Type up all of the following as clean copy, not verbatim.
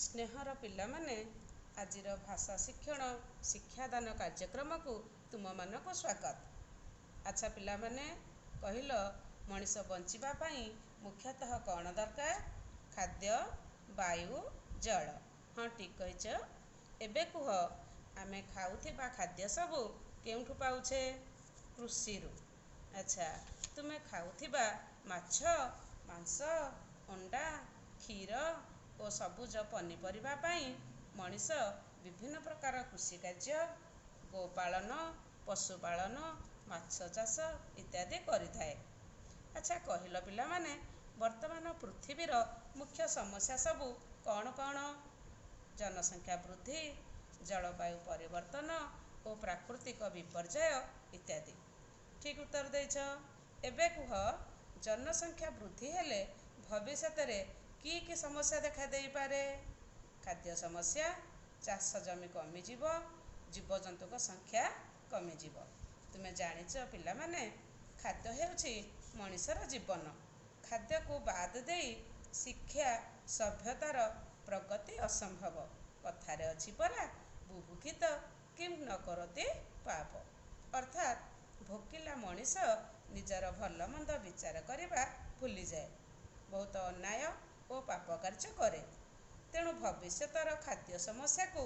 स्नेहर पिलामाने आजिर भाषा शिक्षण शिक्षादान कार्यक्रम को तुम मानक स्वागत। अच्छा पिलामाने कहिल मनीष बंचिबा पई मुख्यतः कौन दरकार? खाद्य, वायु, जल। हाँ ठीक कहिच। एबे कुह आमे खाउथिबा खाद्य सबु केउठु पाउछे? कृषिरु। अच्छा तुमे खाउथिबा माछ, मांस, अंडा, क्षीर और सबुज पनीपरिबा पई मनीष विभिन्न प्रकार कृषि कार्य, गोपालन, पशुपालन, माछ चाष इत्यादि करिथाए। अच्छा कहिल पिला माने वर्तमान पृथ्वीर मुख्य समस्या सबु कौन कौन? जनसंख्या वृद्धि, जलवायु परिवर्तन और प्राकृतिक विपर्यय इत्यादि। ठीक उत्तर देछ। एबे कुह जनसंख्या वृद्धि हेले भविष्य रे की समस्या देखा देई पारे? खाद्य समस्या, चाष जमी कमिजिब, जीवजंतुक संख्या कमिजिब। तुमे जानिच पिला माने खाद्य हेउछि मनीषर जीवन। खाद्य को बाद देई शिक्षा सभ्यतार प्रगति असंभव। कथारे अछि परा बुभुक्षित किम न करति पाप। अर्थात भोकिला मनीष निजर भल मंद विचार करिबा भूली जाए, बहुत अन्याय और पाप कार्य करे। तेणु भविष्यतर खाद्य समस्या को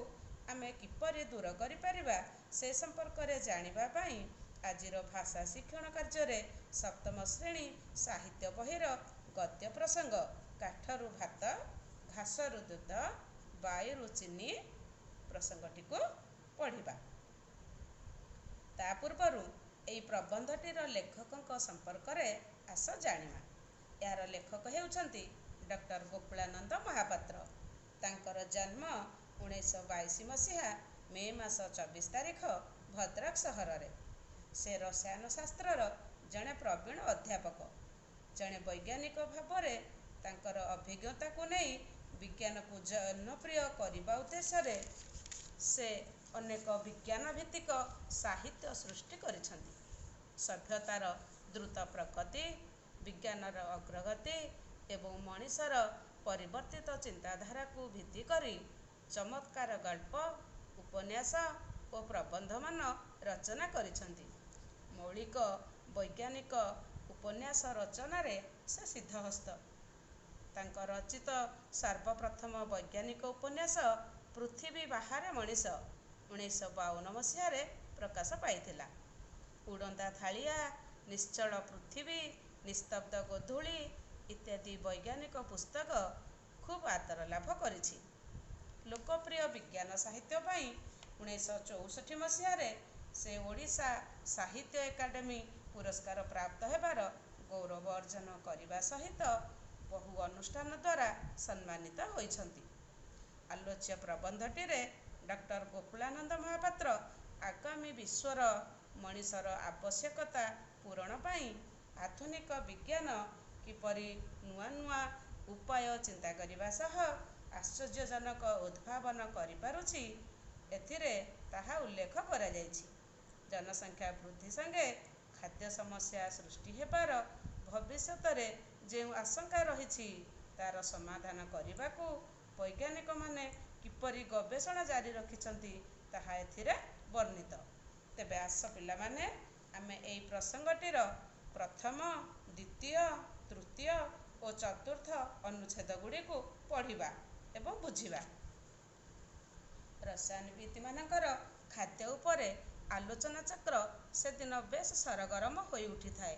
आमे किपरि दूर करि परिबा से संपर्क रे जानिबा पई आजिर भाषा शिक्षण कार्य रे सप्तम श्रेणी साहित्य बहिर गद्य प्रसंग काठरू भात, घासरू दूध, वायुरू चीनी प्रसंगटी को पढ़िबा। ता पूर्वरु एई प्रबंधटीर लेखकक संपर्क रे आस जानिमा। यार लेखक हेउछंती डॉक्टर गोकुलानंद महापात्र। तांकर जन्म 1922 मसीहा मे मास 24 तारिख भद्रक सहर रे। से रसायन शास्त्रर जड़े प्रवीण अध्यापक, जड़े वैज्ञानिक भाव रे तांकर अभिज्ञता को नहीं विज्ञान को जनप्रिय करने उद्देश्य रे से अनेक विज्ञान भित्तिक साहित्य सृष्टि करिछंती। सभ्यतार द्रुत प्रगति, विज्ञानर अग्रगति एवं मनीषर परिवर्तित चिंताधारा को भित्ति करी चमत्कार गल्प, उपन्यास और प्रबंध मान रचना करिछंती। मौलिक वैज्ञानिक उपन्यास रचना रे से सिद्धहस्त। तांक रचित सर्वप्रथम वैज्ञानिक उपन्यास पृथ्वी बाहर मनीष 1952 मसीह प्रकाश पाइथिला। उड़ंता थालिया, निश्चल पृथ्वी, निस्तब्ध गोधूली इत्यादि वैज्ञानिक पुस्तक खूब आदर लाभ करिछि। लोकप्रिय विज्ञान साहित्य पई 1964 मसीह से ओडिशा साहित्य एकाडेमी पुरस्कार प्राप्त हेबार गौरव अर्जन करने सहित बहु अनुष्ठान द्वारा सम्मानित होइछंती। आलोच्य प्रबंधटी रे डॉक्टर गोकुलानंद महापात्र आगामी विश्वर मनीषर आवश्यकता पूरण पई आधुनिक विज्ञान किपरि नुआ नुआ उपाय चिंता करिबा सह आश्चर्यजनक उद्भावन करिपारुछि एथिरे ताहा उल्लेख करा जायछि। जनसंख्या वृद्धि संगे खाद्य समस्या सृष्टि हेबार भविष्य रे जे आशंका रहिछि तार समाधान करने वैज्ञानिक माने किपरि गवेषणा जारी रखिछंती ताहा एथिरे वर्णित। तेबे आस पिला माने आमे एई प्रसंगटीर प्रथम, द्वितीय, तृतीय और चतुर्थ अनुच्छेद गुड़ी को पढ़िबा एवं बुझिबा। रसायनविद मानकर खाद्य उपरे आलोचना चक्र से दिन बेस सरगरम होई उठी थाए।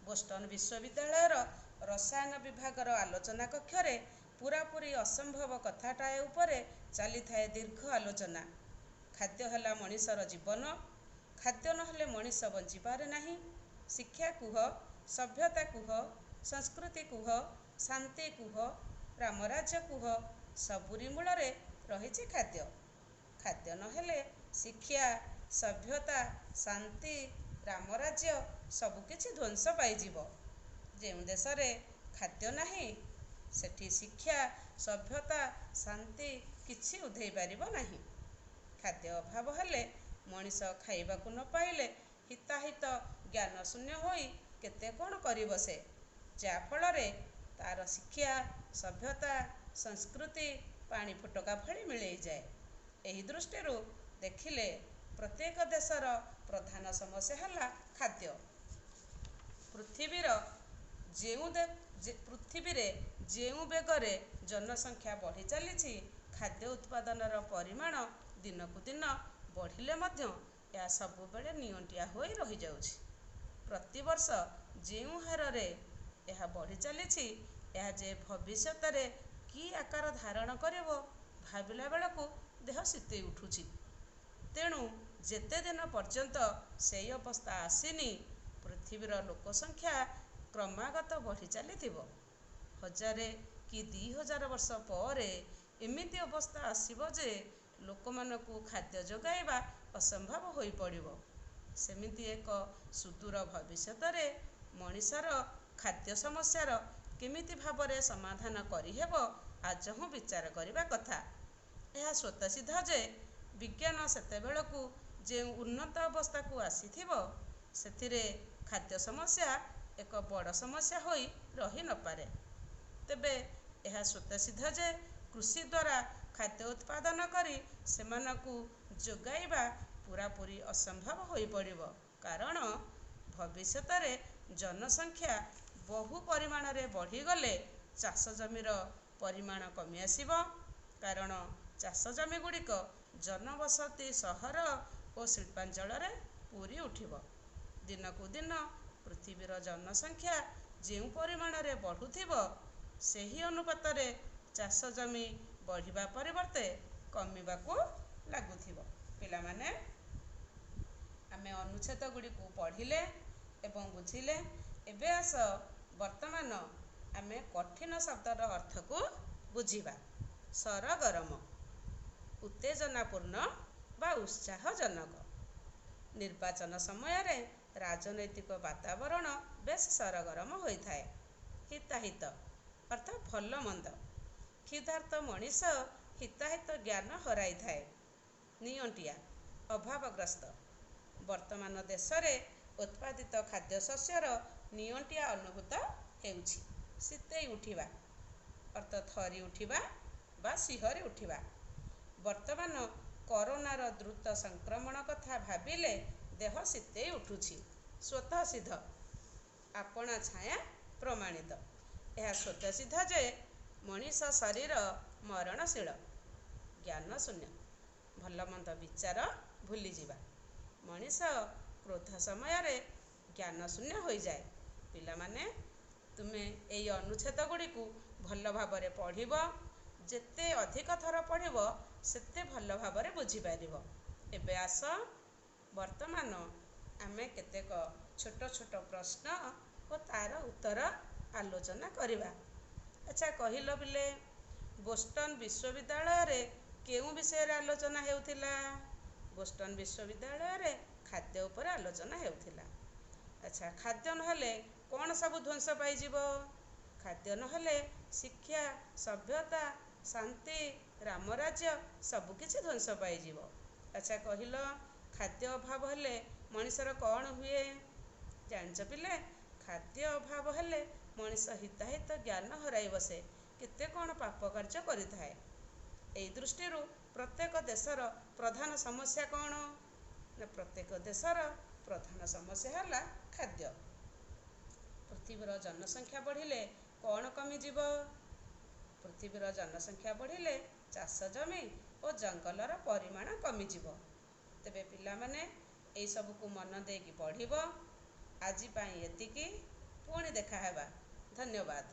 बोस्टन विश्वविद्यालयर रसायन विभागर आलोचना कक्षरे पूरापूरी असंभव कथाटाए उपरे चली थाए दीर्घ आलोचना। खाद्य हला मनीषर जीवन, खाद्य नहले मनीष बंची पारे नाही। शिक्षा कुह, सभ्यता कुह, संस्कृति कुह, शांति कुह, रामराज्य कुह, सबुरी मूल रे रहिछि खाद्य। खाद्य नहेले शिक्षा, सभ्यता, शांति, रामराज्य सबुकिछि ध्वंस पाइजिब। जेउ देश रे खाद्य नाही सेठी शिक्षा, सभ्यता, शांति किछि उधेई पारिब नाही। खाद्य अभाव हेले मनीष खाइबाकु न पाइले हिताहित ज्ञान शून्य होई केते कोण करिब से, जा फल रे तार शिक्षा, सभ्यता, संस्कृति ପାଣି ଫୋଟକା ଭଳି ମିଳେଇଯାଏ। ଏହି ଦୃଷ୍ଟିରୁ ଦେଖିଲେ ପ୍ରତ୍ୟେକ ଦେଶର ପ୍ରଧାନ ସମସ୍ୟା ହେଲା ଖାଦ୍ୟ। ପୃଥିବୀରେ ଯେଉଁ ବେଗରେ ଜନସଂଖ୍ୟା ବଢ଼ି ଚାଲିଛି, ଖାଦ୍ୟ ଉତ୍ପାଦନର ପରିମାଣ ଦିନକୁ ଦିନ ବଢ଼ିଲେ ମଧ୍ୟ ଏହା ସବୁବେଳେ ନିଅଣ୍ଟିଆ ହୋଇ ରହିଯାଉଛି। ପ୍ରତିବର୍ଷ ଯେଉଁ ହାରରେ ଏହା ବଢ଼ି ଚାଲିଛି, ଏହା ଯେ ଭବିଷ୍ୟତରେ କି ଆକାର ଧାରଣ କରିବ ଭାବିଲା ବେଳକୁ ଦେହ ଶୀତେଇ ଉଠୁଛି। ତେଣୁ ଯେତେ ଦିନ ପର୍ଯ୍ୟନ୍ତ ସେହି ଅବସ୍ଥା ଆସିନି, ପୃଥିବୀର ଲୋକସଂଖ୍ୟା କ୍ରମାଗତ ବଢ଼ି ଚାଲିଥିବ। 1000 କି 2000 ବର୍ଷ ପରେ ଏମିତି ଅବସ୍ଥା ଆସିବ ଯେ ଲୋକମାନଙ୍କୁ ଖାଦ୍ୟ ଯୋଗାଇବା ଅସମ୍ଭବ ହୋଇପଡ଼ିବ। ସେମିତି ଏକ ସୁଦୂର ଭବିଷ୍ୟତରେ ମଣିଷର ଖାଦ୍ୟ ସମସ୍ୟାର କେମିତି ଭାବରେ ସମାଧାନ କରିହେବ, ଆଜହୁଁ ବିଚାର କରିବା କଥା। ଏହା ସ୍ୱତଃସିଦ୍ଧ ଯେ ବିଜ୍ଞାନ ସେତେବେଳକୁ ଯେଉଁ ଉନ୍ନତ ଅବସ୍ଥାକୁ ଆସିଥିବ, ସେଥିରେ ଖାଦ୍ୟ ସମସ୍ୟା ଏକ ବଡ଼ ସମସ୍ୟା ହୋଇ ରହି ନପାରେ। ତେବେ ଏହା ସ୍ୱତଃସିଦ୍ଧ ଯେ କୃଷି ଦ୍ୱାରା ଖାଦ୍ୟ ଉତ୍ପାଦନ କରି ସେମାନଙ୍କୁ ଯୋଗାଇବା ପୂରାପୂରି ଅସମ୍ଭବ ହୋଇପଡ଼ିବ। କାରଣ ଭବିଷ୍ୟତରେ ଜନସଂଖ୍ୟା ବହୁ ପରିମାଣରେ ବଢ଼ିଗଲେ ଚାଷ ଜମିର ପରିମାଣ କମି ଆସିବ। କାରଣ ଚାଷ ଜମିଗୁଡ଼ିକ ଜନବସତି ସହର ଓ ଶିଳ୍ପାଞ୍ଚଳରେ ପୂରି ଉଠିବ। ଦିନକୁ ଦିନ ପୃଥିବୀର ଜନସଂଖ୍ୟା ଯେଉଁ ପରିମାଣରେ ବଢ଼ୁଥିବ, ସେହି ଅନୁପାତରେ ଚାଷ ଜମି ବଢ଼ିବା ପରିବର୍ତ୍ତେ କମିବାକୁ ଲାଗୁଥିବ। ପିଲାମାନେ, ଆମେ ଅନୁଚ୍ଛେଦ ଗୁଡ଼ିକୁ ପଢ଼ିଲେ ଏବଂ ବୁଝିଲେ। ଏବେ ଆସ ବର୍ତ୍ତମାନ ଆମେ କଠିନ ଶବ୍ଦର ଅର୍ଥକୁ ବୁଝିବା। ସରଗରମ, ଉତ୍ତେଜନାପୂର୍ଣ୍ଣ ବା ଉତ୍ସାହଜନକ। ନିର୍ବାଚନ ସମୟରେ ରାଜନୈତିକ ବାତାବରଣ ବେଶ ସରଗରମ ହୋଇଥାଏ। ହିତାହିତ ଅର୍ଥାତ୍ ଭଲ ମନ୍ଦ। କ୍ଷୁଧାର୍ତ ମଣିଷ ହିତାହିତ ଜ୍ଞାନ ହରାଇଥାଏ। ନିଅଣ୍ଟିଆ, ଅଭାବଗ୍ରସ୍ତ। ବର୍ତ୍ତମାନ ଦେଶରେ ଉତ୍ପାଦିତ ଖାଦ୍ୟଶସ୍ୟର ନିଅଣ୍ଟିଆ ଅନୁଭୂତ ହେଉଛି। ଶୀତେଇ ଉଠିବା ଅର୍ଥାତ୍ ଥରି ଉଠିବା ବା ଶିହରି ଉଠିବା। ବର୍ତ୍ତମାନ କରୋନାର ଦ୍ରୁତ ସଂକ୍ରମଣ କଥା ଭାବିଲେ ଦେହ ଶୀତେଇ ଉଠୁଛି। ସ୍ୱତଃସିଦ୍ଧ, ଆପଣା ଛାୟା ପ୍ରମାଣିତ। ଏହା ସ୍ୱତଃସିଦ୍ଧ ଯେ ମଣିଷ ଶରୀର ମରଣଶୀଳ। ଜ୍ଞାନଶୂନ୍ୟ, ଭଲମନ୍ଦ ବିଚାର ଭୁଲିଯିବା। ମଣିଷ କ୍ରୋଧ ସମୟରେ ଜ୍ଞାନଶୂନ୍ୟ ହୋଇଯାଏ। ପିଲାମାନେ, ତୁମେ ଏହି ଅନୁଚ୍ଛେଦ ଗୁଡ଼ିକୁ ଭଲ ଭାବରେ ପଢ଼ିବ। ଯେତେ ଅଧିକ ଥର ପଢ଼ିବ ସେତେ ଭଲ ଭାବରେ ବୁଝିପାରିବ। ଏବେ ଆସ ବର୍ତ୍ତମାନ ଆମେ କେତେକ ଛୋଟ ଛୋଟ ପ୍ରଶ୍ନ ଓ ତାର ଉତ୍ତର ଆଲୋଚନା କରିବା। ଆଚ୍ଛା କହିଲ ପିଲେ, ବୋଷ୍ଟନ ବିଶ୍ୱବିଦ୍ୟାଳୟରେ କେଉଁ ବିଷୟରେ ଆଲୋଚନା ହେଉଥିଲା? ବୋଷ୍ଟନ ବିଶ୍ୱବିଦ୍ୟାଳୟରେ ଖାଦ୍ୟ ଉପରେ ଆଲୋଚନା ହେଉଥିଲା। ଆଚ୍ଛା, ଖାଦ୍ୟ ନହେଲେ କ'ଣ ସବୁ ଧ୍ୱଂସ ପାଇଯିବ? ଖାଦ୍ୟ ନହେଲେ ଶିକ୍ଷା, ସଭ୍ୟତା, ଶାନ୍ତି, ରାମରାଜ୍ୟ ସବୁକିଛି ଧ୍ୱଂସ ପାଇଯିବ। ଆଚ୍ଛା କହିଲ, ଖାଦ୍ୟ ଅଭାବ ହେଲେ ମଣିଷର କ'ଣ ହୁଏ? ଜାଣିଛ ପିଲେ, ଖାଦ୍ୟ ଅଭାବ ହେଲେ ମଣିଷ ହିତାହିତ ଜ୍ଞାନ ହରାଇ ବସେ, କେତେ କ'ଣ ପାପ କାର୍ଯ୍ୟ କରିଥାଏ। ଏହି ଦୃଷ୍ଟିରୁ ପ୍ରତ୍ୟେକ ଦେଶର ପ୍ରଧାନ ସମସ୍ୟା କ'ଣ? ନା ପ୍ରତ୍ୟେକ ଦେଶର ପ୍ରଧାନ ସମସ୍ୟା ହେଲା ଖାଦ୍ୟ। ପୃଥିବୀର ଜନସଂଖ୍ୟା ବଢ଼ିଲେ କ'ଣ କମିଯିବ? ପୃଥିବୀର ଜନସଂଖ୍ୟା ବଢ଼ିଲେ ଚାଷ ଜମି ଓ ଜଙ୍ଗଲର ପରିମାଣ କମିଯିବ। ତେବେ ପିଲାମାନେ ଏହିସବୁକୁ ମନ ଦେଇକି ପଢ଼ିବ। ଆଜି ପାଇଁ ଏତିକି। ପୁଣି ଦେଖା ହେବା। ଧନ୍ୟବାଦ।